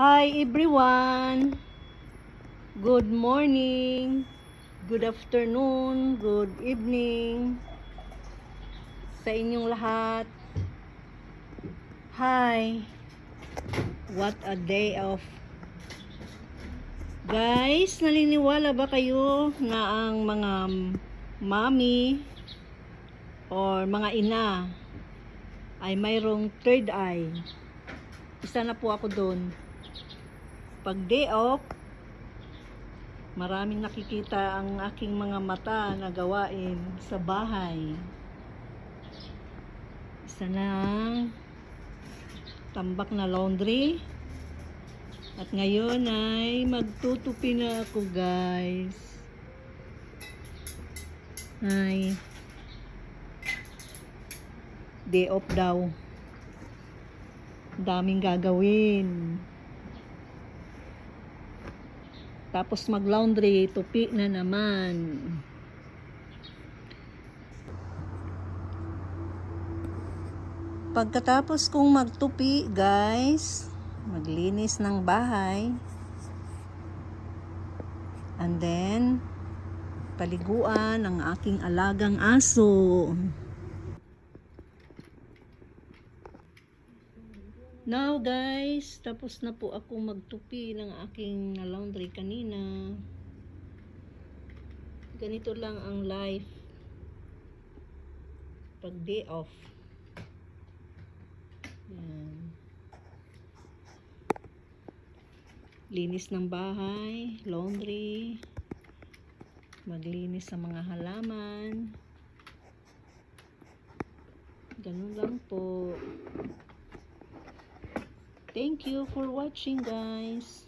Hi everyone! Good morning, good afternoon, good evening sa inyong lahat. Hi! What a day of... Guys, naniniwala ba kayo na ang mga mommy or mga ina ay mayroong third eye? Isa na po ako doon. Pag day off, maraming nakikita ang aking mga mata na gawain sa bahay. Isa ng tambak na laundry. At ngayon ay magtutupi na ako, guys. Ay, day off daw. Daming gagawin. Tapos mag-laundry, tupi na naman. Pagkatapos kong magtupi, guys, maglinis ng bahay. And then, paliguan ang aking alagang aso. Now guys, tapos na po ako magtupi ng aking laundry kanina. Ganito lang ang life pag day off. Yan. Linis ng bahay, laundry, maglinis sa mga halaman. Ganun lang po. Thank you for watching, guys.